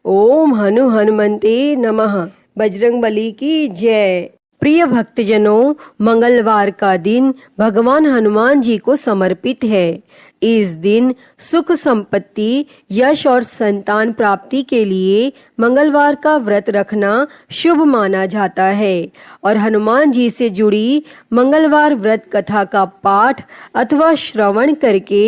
ओम हनुमन्ते नमः। बजरंगबली की जय। प्रिय भक्तजनों, मंगलवार का दिन भगवान हनुमान जी को समर्पित है। इस दिन सुख संपत्ति, यश और संतान प्राप्ति के लिए मंगलवार का व्रत रखना शुभ माना जाता है और हनुमान जी से जुड़ी मंगलवार व्रत कथा का पाठ अथवा श्रवण करके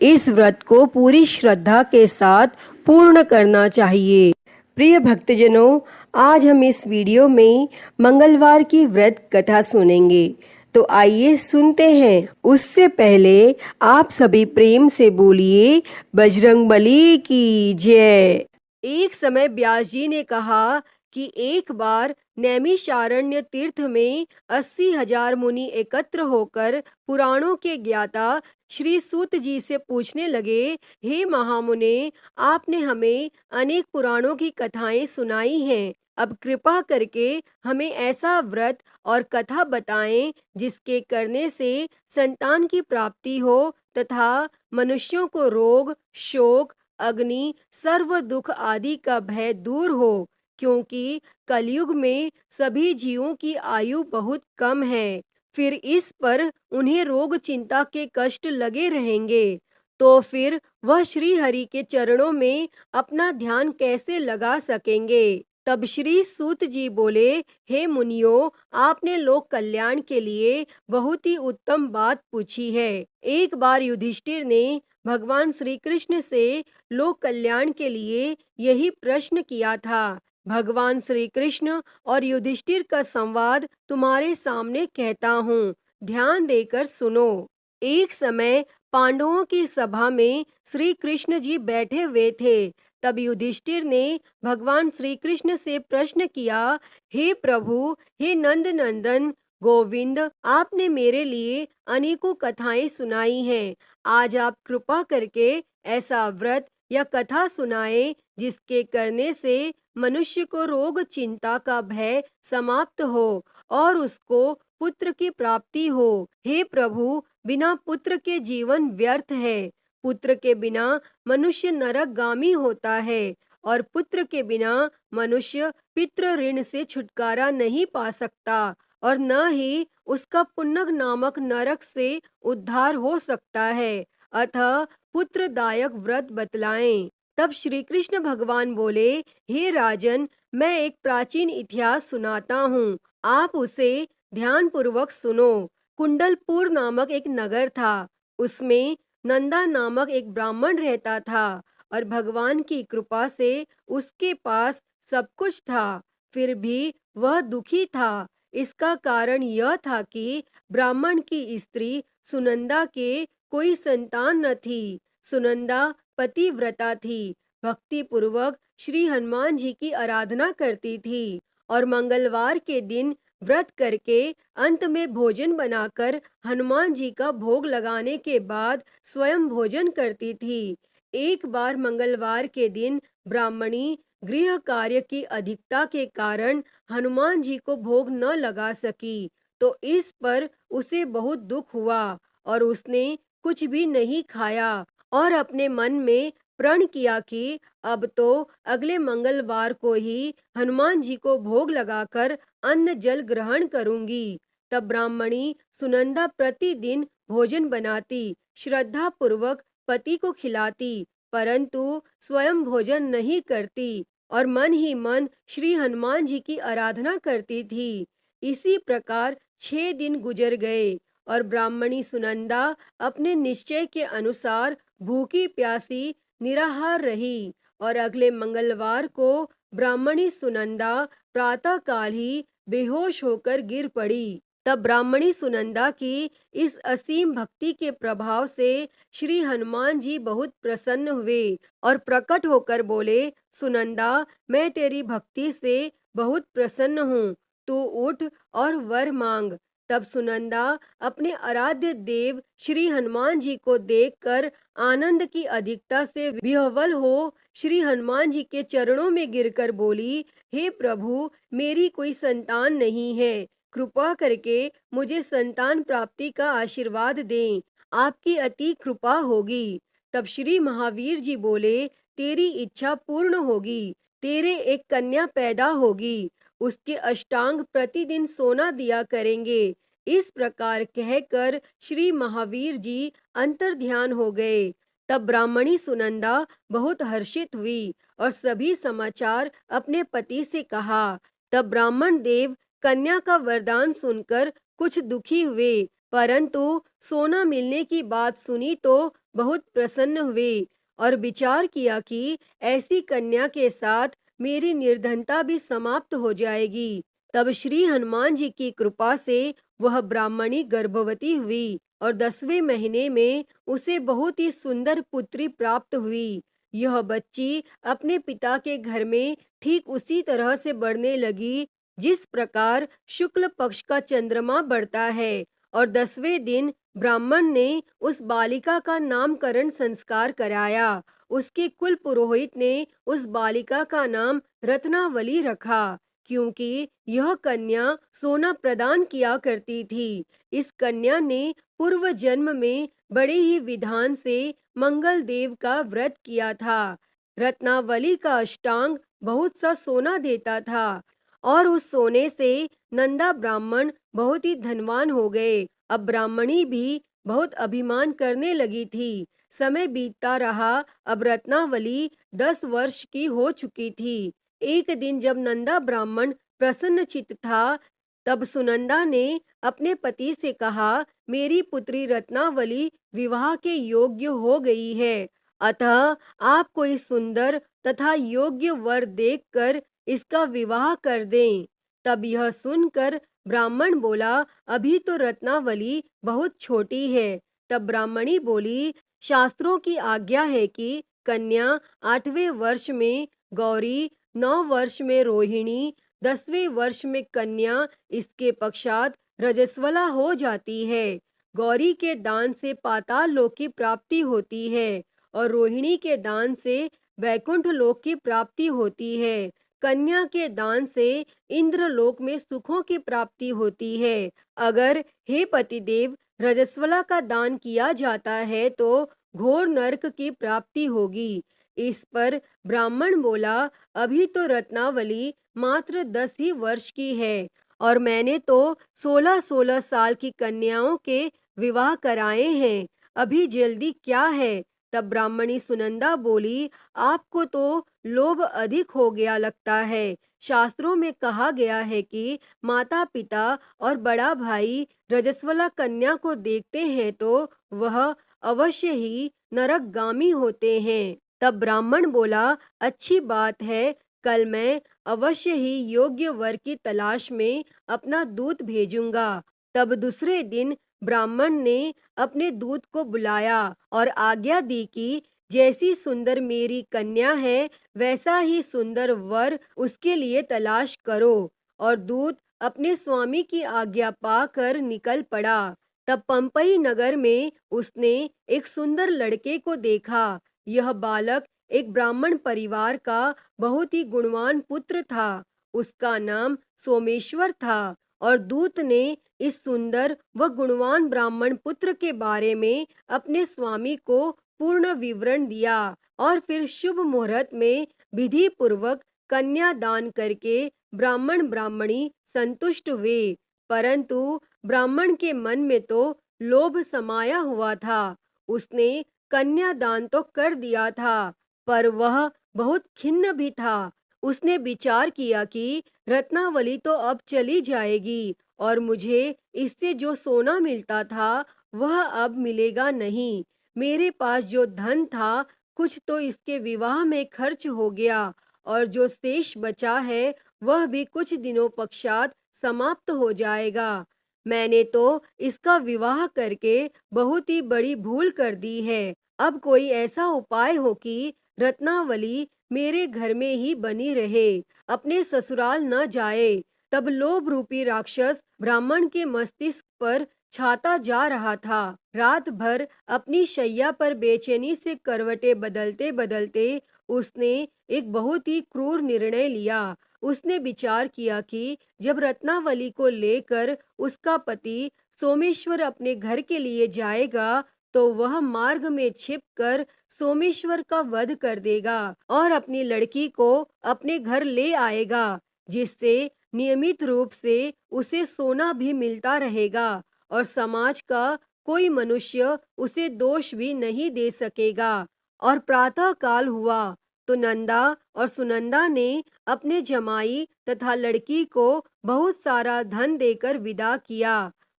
इस व्रत को पूरी श्रद्धा के साथ पूर्ण करना चाहिए। प्रिय भक्तजनों, आज हम इस वीडियो में मंगलवार की व्रत कथा सुनेंगे, तो आइए सुनते हैं। उससे पहले आप सभी प्रेम से बोलिए बजरंगबली की जय। एक समय व्यास जी ने कहा कि एक बार नैमिषारण्य तीर्थ में 80,000 मुनि एकत्र होकर पुराणों के ज्ञाता श्री सूत जी से पूछने लगे, हे महामुने, आपने हमें अनेक पुराणों की कथाएं सुनाई हैं। अब कृपा करके हमें ऐसा व्रत और कथा बताएं जिसके करने से संतान की प्राप्ति हो तथा मनुष्यों को रोग, शोक, अग्नि, सर्व दुख आदि का भय दूर हो, क्योंकि कलयुग में सभी जीवों की आयु बहुत कम है। फिर इस पर उन्हें रोग चिंता के कष्ट लगे रहेंगे, तो फिर वह श्री हरि के चरणों में अपना ध्यान कैसे लगा सकेंगे। तब श्री सूत जी बोले, हे मुनियों, आपने लोक कल्याण के लिए बहुत ही उत्तम बात पूछी है। एक बार युधिष्ठिर ने भगवान श्री कृष्ण से लोक कल्याण के लिए यही प्रश्न किया था। भगवान श्री कृष्ण और युधिष्ठिर का संवाद तुम्हारे सामने कहता हूँ, ध्यान देकर सुनो। एक समय पांडवों की सभा में श्री कृष्ण जी बैठे हुए थे। तब युधिष्ठिर ने भगवान श्री कृष्ण से प्रश्न किया, हे प्रभु, हे नंद नंदन गोविंद, आपने मेरे लिए अनेकों कथाएं सुनाई हैं। आज आप कृपा करके ऐसा व्रत या कथा सुनाए जिसके करने से मनुष्य को रोग चिंता का भय समाप्त हो और उसको पुत्र की प्राप्ति हो। हे प्रभु, बिना पुत्र के जीवन व्यर्थ है। पुत्र के बिना मनुष्य नरकगामी होता है और पुत्र के बिना मनुष्य पितृ ऋण से छुटकारा नहीं पा सकता और न ही उसका पुण्य नामक नरक से उद्धार हो सकता है। अतः पुत्रदायक व्रत बतलाएं। तब श्री कृष्ण भगवान बोले, हे राजन, मैं एक प्राचीन इतिहास सुनाता हूँ, आप उसे ध्यान पूर्वक सुनो। कुंडलपुर नामक एक नगर था। उसमें नंदा नामक एक ब्राह्मण रहता था और भगवान की कृपा से उसके पास सब कुछ था। फिर भी वह दुखी था। इसका कारण यह था कि ब्राह्मण की स्त्री सुनंदा के कोई संतान न थी। सुनंदा पतिव्रता थी, भक्ति पूर्वक श्री हनुमान जी की आराधना करती थी और मंगलवार के दिन व्रत करके अंत में भोजन बनाकर हनुमान जी का भोग लगाने के बाद स्वयं भोजन करती थी। एक बार मंगलवार के दिन ब्राह्मणी गृह कार्य की अधिकता के कारण हनुमान जी को भोग न लगा सकी, तो इस पर उसे बहुत दुख हुआ और उसने कुछ भी नहीं खाया और अपने मन में प्रण किया कि अब तो अगले मंगलवार को ही हनुमान जी को भोग लगाकर अन्न जल ग्रहण करूंगी। तब ब्राह्मणी सुनंदा प्रतिदिन भोजन बनाती, श्रद्धा पूर्वक पति को खिलाती, परंतु स्वयं भोजन नहीं करती और मन ही मन श्री हनुमान जी की आराधना करती थी। इसी प्रकार 6 दिन गुजर गए और ब्राह्मणी सुनंदा अपने निश्चय के अनुसार भूखी प्यासी निराहार रही और अगले मंगलवार को ब्राह्मणी सुनंदा प्रातःकाल ही बेहोश होकर गिर पड़ी। तब ब्राह्मणी सुनंदा की इस असीम भक्ति के प्रभाव से श्री हनुमान जी बहुत प्रसन्न हुए और प्रकट होकर बोले, सुनंदा, मैं तेरी भक्ति से बहुत प्रसन्न हूँ, तू उठ और वर मांग। तब सुनंदा अपने आराध्य देव श्री हनुमान जी को देखकर आनंद की अधिकता से विह्वल हो श्री हनुमान जी के चरणों में गिरकर बोली, हे प्रभु, मेरी कोई संतान नहीं है, कृपा करके मुझे संतान प्राप्ति का आशीर्वाद दें, आपकी अति कृपा होगी। तब श्री महावीर जी बोले, तेरी इच्छा पूर्ण होगी। तेरे एक कन्या पैदा होगी, उसके अष्टांग प्रतिदिन सोना दिया करेंगे। इस प्रकार कहकर श्री महावीर जी अंतर्ध्यान हो गए। तब ब्राह्मणी सुनंदा बहुत हर्षित हुई और सभी समाचार अपने पति से कहा। तब ब्राह्मण देव कन्या का वरदान सुनकर कुछ दुखी हुए, परंतु सोना मिलने की बात सुनी तो बहुत प्रसन्न हुए और विचार किया कि ऐसी कन्या के साथ मेरी निर्धनता भी समाप्त हो जाएगी। तब श्री हनुमान जी की कृपा से वह ब्राह्मणी गर्भवती हुई और 10वें महीने में उसे बहुत ही सुंदर पुत्री प्राप्त हुई। यह बच्ची अपने पिता के घर में ठीक उसी तरह से बढ़ने लगी जिस प्रकार शुक्ल पक्ष का चंद्रमा बढ़ता है। और 10वें दिन ब्राह्मण ने उस बालिका का नामकरण संस्कार कराया। उसके कुल पुरोहित ने उस बालिका का नाम रत्नावली रखा, क्योंकि यह कन्या सोना प्रदान किया करती थी। इस कन्या ने पूर्व जन्म में बड़े ही विधान से मंगल देव का व्रत किया था। रत्नावली का अष्टांग बहुत सा सोना देता था और उस सोने से नंदा ब्राह्मण बहुत ही धनवान हो गए। अब ब्राह्मणी भी बहुत अभिमान करने लगी थी। समय बीतता रहा। अब रत्नावली 10 वर्ष की हो चुकी थी। एक दिन जब नंदा ब्राह्मण प्रसन्न चित्त था, तब सुनंदा ने अपने पति से कहा, मेरी पुत्री रत्नावली विवाह के योग्य हो गई है, अतः आप कोई सुंदर तथा योग्य वर देखकर इसका विवाह कर दें। तब यह सुनकर ब्राह्मण बोला, अभी तो रत्नावली बहुत छोटी है। तब ब्राह्मणी बोली, शास्त्रों की आज्ञा है कि कन्या 8वें वर्ष में गौरी, 9 वर्ष में रोहिणी, 10वें वर्ष में कन्या, इसके पश्चात रजस्वला हो जाती है। गौरी के दान से पाताल लोक की प्राप्ति होती है और रोहिणी के दान से वैकुंठ लोक की प्राप्ति होती है। कन्या के दान से इंद्र लोक में सुखों की प्राप्ति होती है। अगर हे पतिदेव रजस्वला का दान किया जाता है तो घोर नरक की प्राप्ति होगी। इस पर ब्राह्मण बोला, अभी तो रत्नावली मात्र 10 ही वर्ष की है और मैंने तो 16-16 साल की कन्याओं के विवाह कराए हैं, अभी जल्दी क्या है। तब ब्राह्मणी सुनंदा बोली, आपको तो लोभ अधिक हो गया लगता है। शास्त्रों में कहा गया है कि माता पिता और बड़ा भाई रजस्वला कन्या को देखते हैं तो वह अवश्य ही नरकगामी होते हैं। तब ब्राह्मण बोला, अच्छी बात है, कल मैं अवश्य ही योग्य वर की तलाश में अपना दूत भेजूंगा। तब दूसरे दिन ब्राह्मण ने अपने दूत को बुलाया और आज्ञा दी कि जैसी सुंदर मेरी कन्या है वैसा ही सुंदर वर उसके लिए तलाश करो। और दूत अपने स्वामी की आज्ञा पाकर निकल पड़ा। तब पंपई नगर में उसने एक सुंदर लड़के को देखा। यह बालक एक ब्राह्मण परिवार का बहुत ही गुणवान पुत्र था। उसका नाम सोमेश्वर था और दूत ने इस सुंदर व गुणवान ब्राह्मण पुत्र के बारे में अपने स्वामी को पूर्ण विवरण दिया और फिर शुभ मुहूर्त में विधि पूर्वक कन्या दान करके ब्राह्मण ब्राह्मणी संतुष्ट हुए। परंतु ब्राह्मण के मन में तो लोभ समाया हुआ था। उसने कन्या दान तो कर दिया था, पर वह बहुत खिन्न भी था। उसने विचार किया कि रत्नावली तो अब चली जाएगी और मुझे इससे जो सोना मिलता था वह अब मिलेगा नहीं। मेरे पास जो धन था कुछ तो इसके विवाह में खर्च हो गया और जो शेष बचा है वह भी कुछ दिनों पश्चात समाप्त हो जाएगा। मैंने तो इसका विवाह करके बहुत ही बड़ी भूल कर दी है। अब कोई ऐसा उपाय हो कि रत्नावली मेरे घर में ही बनी रहे, अपने ससुराल न जाए। तब लोभ रूपी राक्षस ब्राह्मण के मस्तिष्क पर छाता जा रहा था। रात भर अपनी शैया पर बेचैनी से करवटें बदलते बदलते उसने एक बहुत ही क्रूर निर्णय लिया। उसने विचार किया कि जब रत्नावली को लेकर उसका पति सोमेश्वर अपने घर के लिए जाएगा तो वह मार्ग में छिपकर सोमेश्वर का वध कर देगा और अपनी लड़की को अपने घर ले आएगा, जिससे नियमित रूप से उसे सोना भी मिलता रहेगा और समाज का कोई मनुष्य उसे दोष भी नहीं दे सकेगा। और प्रातः काल हुआ तो नंदा और सुनंदा ने अपने जमाई तथा लड़की को बहुत सारा धन देकर विदा किया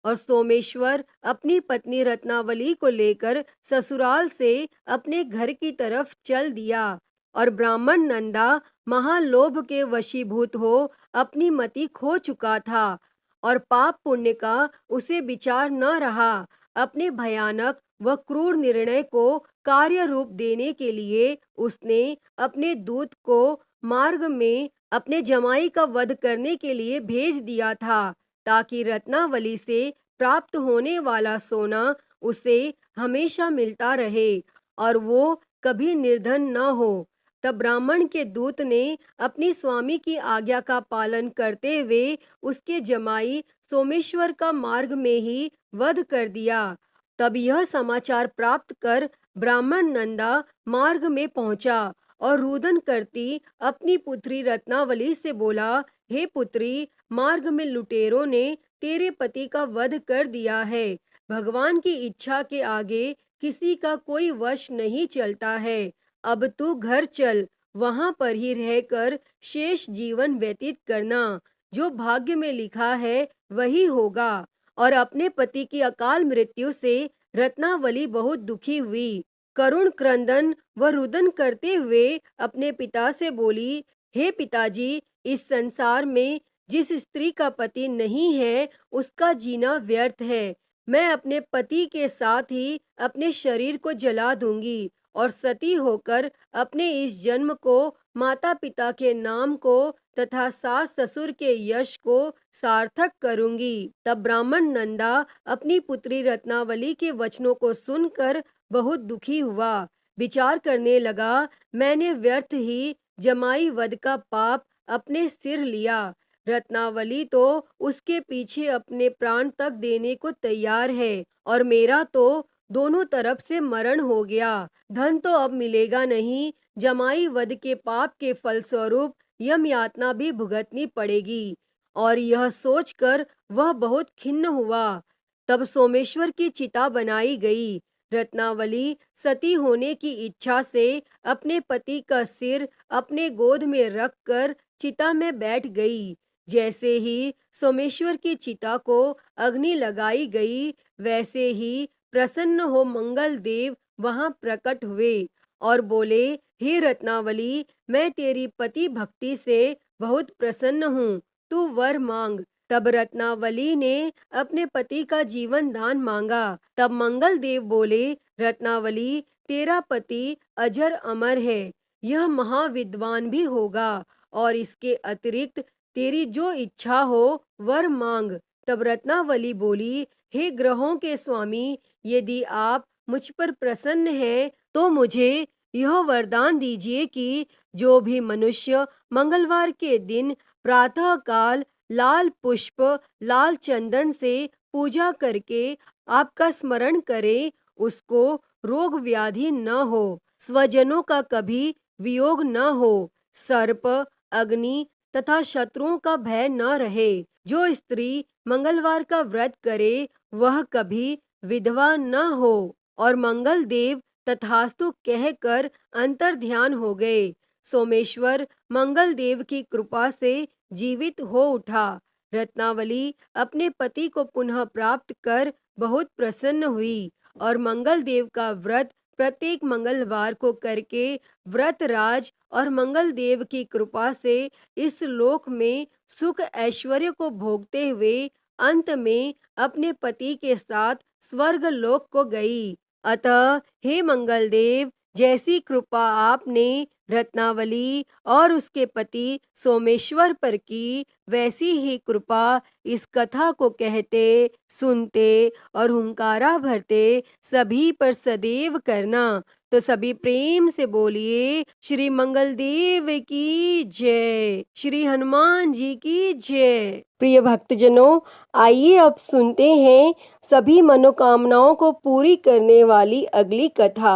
और सोमेश्वर अपनी पत्नी रत्नावली को लेकर ससुराल से अपने घर की तरफ चल दिया। और ब्राह्मण नंदा महालोभ के वशीभूत हो अपनी मति खो चुका था और पाप पुण्य का उसे विचार न रहा। अपने भयानक व क्रूर निर्णय को कार्य रूप देने के लिए उसने अपने दूत को मार्ग में अपने जमाई का वध करने के लिए भेज दिया था, ताकि रत्नावली से प्राप्त होने वाला सोना उसे हमेशा मिलता रहे और वो कभी निर्धन न हो। तब ब्राह्मण के दूत ने अपनी स्वामी की आज्ञा का पालन करते हुए उसके जमाई सोमेश्वर का मार्ग में ही वध कर दिया। तब यह समाचार प्राप्त कर ब्राह्मण नंदा मार्ग में पहुंचा और रुदन करती अपनी पुत्री रत्नावली से बोला, हे पुत्री, मार्ग में लुटेरों ने तेरे पति का वध कर दिया है। भगवान की इच्छा के आगे किसी का कोई वश नहीं चलता है। अब तू घर चल, वहां पर ही रहकर शेष जीवन व्यतीत करना। जो भाग्य में लिखा है वही होगा। और अपने पति की अकाल मृत्यु से रत्नावली बहुत दुखी हुई। करुण क्रंदन व रुदन करते हुए अपने पिता से बोली, हे पिताजी, इस संसार में जिस स्त्री का पति नहीं है उसका जीना व्यर्थ है। मैं अपने पति के साथ ही अपने शरीर को जला दूंगी और सती होकर अपने इस जन्म को, माता पिता के नाम को तथा सास ससुर के यश को सार्थक करूंगी। तब ब्राह्मण नंदा अपनी पुत्री रत्नावली के वचनों को सुनकर बहुत दुखी हुआ। विचार करने लगा, मैंने व्यर्थ ही जमाई वध का पाप अपने सिर लिया। रत्नावली तो उसके पीछे अपने प्राण तक देने को तैयार है और मेरा तो दोनों तरफ से मरण हो गया। धन तो अब मिलेगा नहीं, जमाई वध के पाप के फलस्वरूप यम यातना भी भुगतनी पड़ेगी। और यह सोचकर वह बहुत खिन्न हुआ। तब सोमेश्वर की चिता बनाई गई। रत्नावली सती होने की इच्छा से अपने पति का सिर अपने गोद में रखकर चिता में बैठ गई। जैसे ही सोमेश्वर की चिता को अग्नि लगाई गई, वैसे ही प्रसन्न हो मंगल देव वहां प्रकट हुए और बोले, हे रत्नावली, मैं तेरी पति भक्ति से बहुत प्रसन्न हूँ, तू वर मांग। तब रत्नावली ने अपने पति का जीवन दान मांगा। तब मंगल देव बोले, रत्नावली, तेरा पति अजर अमर है, यह महाविद्वान भी होगा और इसके अतिरिक्त तेरी जो इच्छा हो वर मांग। तब रत्नावली बोली, हे ग्रहों के स्वामी, यदि आप मुझ पर प्रसन्न हैं तो मुझे यह वरदान दीजिए कि जो भी मनुष्य मंगलवार के दिन प्रातः काल लाल पुष्प लाल चंदन से पूजा करके आपका स्मरण करे, उसको रोग व्याधि न हो, स्वजनों का कभी वियोग न हो, सर्प अग्नि तथा शत्रुओं का भय न रहे। जो स्त्री मंगलवार का व्रत करे वह कभी विधवा न हो। और मंगल देव तथास्तु कहकर अंतर ध्यान हो गए। सोमेश्वर मंगल देव की कृपा से जीवित हो उठा। रत्नावली अपने पति को पुनः प्राप्त कर बहुत प्रसन्न हुई और मंगल देव का व्रत प्रत्येक मंगलवार को करके व्रत राज और मंगल देव की कृपा से इस लोक में सुख ऐश्वर्य को भोगते हुए अंत में अपने पति के साथ स्वर्ग लोक को गई। अतः हे मंगल देव, जैसी कृपा आपने रत्नावली और उसके पति सोमेश्वर पर की, वैसी ही कृपा इस कथा को कहते सुनते और हुंकारा भरते सभी पर सदैव करना। तो सभी प्रेम से बोलिए श्री मंगल देव की जय, श्री हनुमान जी की जय। प्रिय भक्तजनों, आइए अब सुनते हैं सभी मनोकामनाओं को पूरी करने वाली अगली कथा।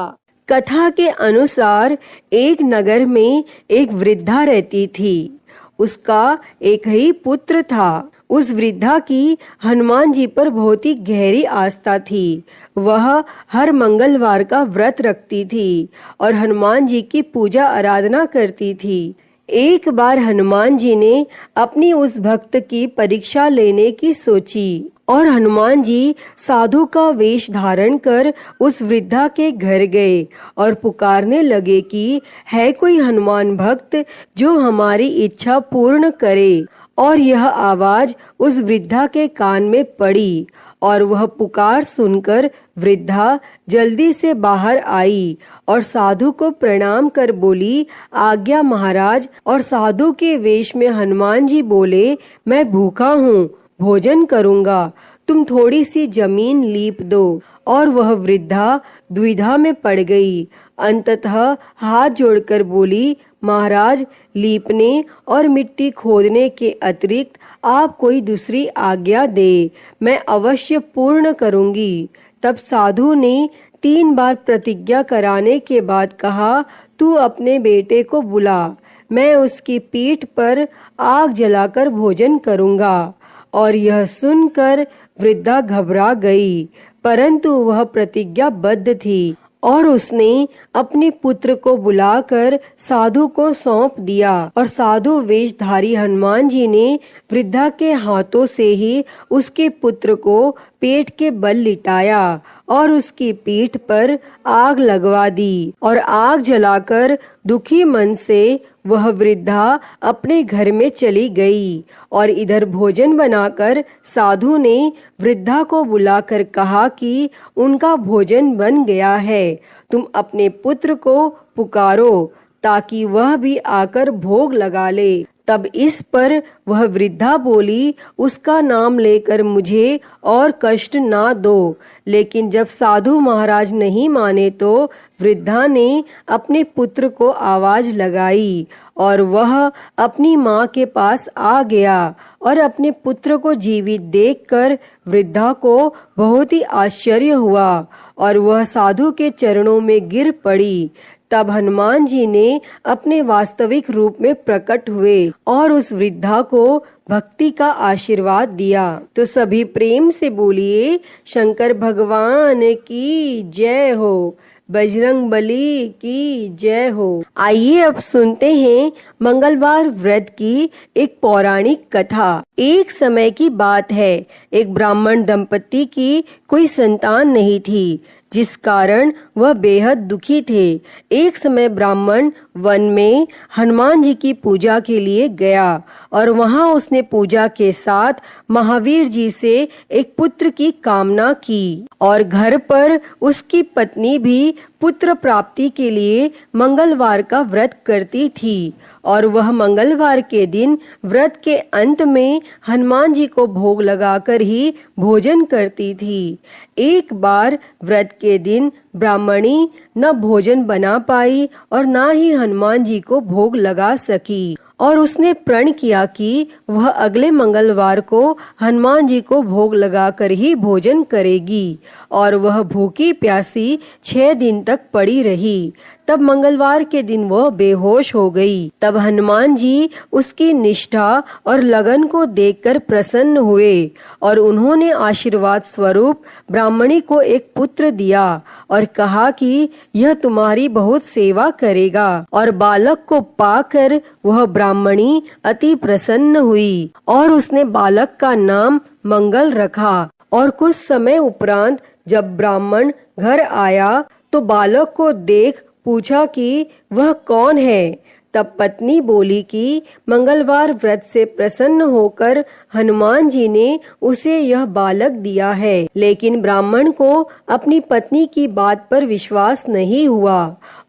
कथा के अनुसार एक नगर में एक वृद्धा रहती थी। उसका एक ही पुत्र था। उस वृद्धा की हनुमान जी पर बहुत ही गहरी आस्था थी। वह हर मंगलवार का व्रत रखती थी और हनुमान जी की पूजा आराधना करती थी। एक बार हनुमान जी ने अपनी उस भक्त की परीक्षा लेने की सोची और हनुमान जी साधु का वेश धारण कर उस वृद्धा के घर गए और पुकारने लगे कि है कोई हनुमान भक्त जो हमारी इच्छा पूर्ण करे। और यह आवाज उस वृद्धा के कान में पड़ी और वह पुकार सुनकर वृद्धा जल्दी से बाहर आई और साधु को प्रणाम कर बोली, आज्ञा महाराज। और साधु के वेश में हनुमान जी बोले, मैं भूखा हूँ, भोजन करूँगा, तुम थोड़ी सी जमीन लीप दो। और वह वृद्धा द्विधा में पड़ गई। अंततः हाथ जोड़कर बोली, महाराज, लीपने और मिट्टी खोदने के अतिरिक्त आप कोई दूसरी आज्ञा दे, मैं अवश्य पूर्ण करूंगी। तब साधु ने 3 बार प्रतिज्ञा कराने के बाद कहा, तू अपने बेटे को बुला, मैं उसकी पीठ पर आग जलाकर भोजन करूंगा। और यह सुनकर वृद्धा घबरा गई, परंतु वह प्रतिज्ञाबद्ध थी और उसने अपने पुत्र को बुलाकर साधु को सौंप दिया। और साधु वेशधारी हनुमान जी ने वृद्धा के हाथों से ही उसके पुत्र को पेट के बल लिटाया और उसकी पीठ पर आग लगवा दी और आग जलाकर दुखी मन से वह वृद्धा अपने घर में चली गई। और इधर भोजन बनाकर साधु ने वृद्धा को बुलाकर कहा कि उनका भोजन बन गया है, तुम अपने पुत्र को पुकारो ताकि वह भी आकर भोग लगा ले। तब इस पर वह वृद्धा बोली, उसका नाम लेकर मुझे और कष्ट ना दो। लेकिन जब साधु महाराज नहीं माने तो वृद्धा ने अपने पुत्र को आवाज लगाई और वह अपनी माँ के पास आ गया और अपने पुत्र को जीवित देखकर वृद्धा को बहुत ही आश्चर्य हुआ और वह साधु के चरणों में गिर पड़ी। तब हनुमान जी ने अपने वास्तविक रूप में प्रकट हुए और उस वृद्धा को भक्ति का आशीर्वाद दिया। तो सभी प्रेम से बोलिए, शंकर भगवान की जय हो, बजरंग बली की जय हो। आइए अब सुनते हैं मंगलवार व्रत की एक पौराणिक कथा। एक समय की बात है, एक ब्राह्मण दंपति की कोई संतान नहीं थी, जिस कारण वह बेहद दुखी थे। एक समय ब्राह्मण वन में हनुमान जी की पूजा के लिए गया और वहां उसने पूजा के साथ महावीर जी से एक पुत्र की कामना की और घर पर उसकी पत्नी भी पुत्र प्राप्ति के लिए मंगलवार का व्रत करती थी और वह मंगलवार के दिन व्रत के अंत में हनुमान जी को भोग लगाकर ही भोजन करती थी। एक बार व्रत के दिन ब्राह्मणी न भोजन बना पाई और न ही हनुमान जी को भोग लगा सकी और उसने प्रण किया कि वह अगले मंगलवार को हनुमान जी को भोग लगाकर ही भोजन करेगी और वह भूखी प्यासी 6 दिन तक पड़ी रही। तब मंगलवार के दिन वह बेहोश हो गई। तब हनुमान जी उसकी निष्ठा और लगन को देखकर प्रसन्न हुए और उन्होंने आशीर्वाद स्वरूप ब्राह्मणी को एक पुत्र दिया और कहा कि यह तुम्हारी बहुत सेवा करेगा। और बालक को पाकर वह ब्राह्मणी अति प्रसन्न हुई और उसने बालक का नाम मंगल रखा। और कुछ समय उपरांत जब ब्राह्मण घर आया तो बालक को देख पूछा कि वह कौन है। तब पत्नी बोली कि मंगलवार व्रत से प्रसन्न होकर हनुमान जी ने उसे यह बालक दिया है। लेकिन ब्राह्मण को अपनी पत्नी की बात पर विश्वास नहीं हुआ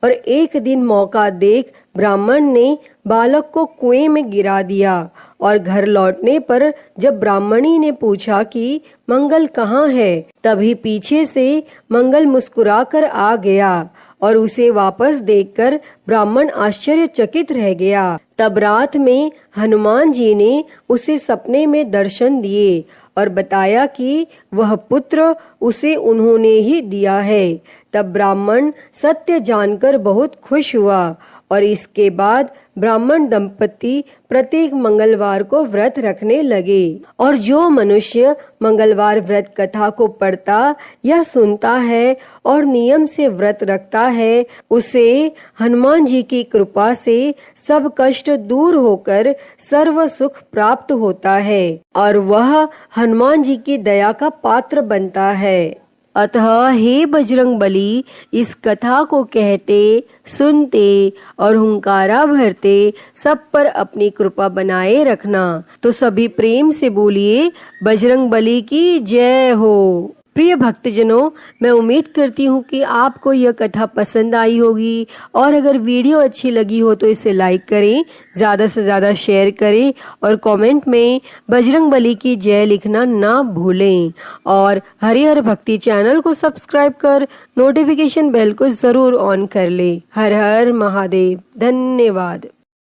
और एक दिन मौका देख ब्राह्मण ने बालक को कुएं में गिरा दिया और घर लौटने पर जब ब्राह्मणी ने पूछा कि मंगल कहाँ है, तभी पीछे से मंगल मुस्कुराकर आ गया और उसे वापस देखकर ब्राह्मण आश्चर्यचकित रह गया। तब रात में हनुमान जी ने उसे सपने में दर्शन दिए और बताया कि वह पुत्र उसे उन्होंने ही दिया है। तब ब्राह्मण सत्य जानकर बहुत खुश हुआ और इसके बाद ब्राह्मण दंपति प्रत्येक मंगलवार को व्रत रखने लगे। और जो मनुष्य मंगलवार व्रत कथा को पढ़ता या सुनता है और नियम से व्रत रखता है, उसे हनुमान जी की कृपा से सब कष्ट दूर होकर सर्व सुख प्राप्त होता है और वह हनुमान जी की दया का पात्र बनता है। अतः हे बजरंग बली, इस कथा को कहते, सुनते और हुंकारा भरते सब पर अपनी कृपा बनाए रखना। तो सभी प्रेम से बोलिए बजरंग बली की जय हो। प्रिय भक्तजनों, मैं उम्मीद करती हूँ कि आपको यह कथा पसंद आई होगी और अगर वीडियो अच्छी लगी हो तो इसे लाइक करें, ज्यादा से ज्यादा शेयर करें और कमेंट में बजरंग बली की जय लिखना ना भूलें। और हरिहर भक्ति चैनल को सब्सक्राइब कर नोटिफिकेशन बेल को जरूर ऑन कर ले। हर हर महादेव। धन्यवाद।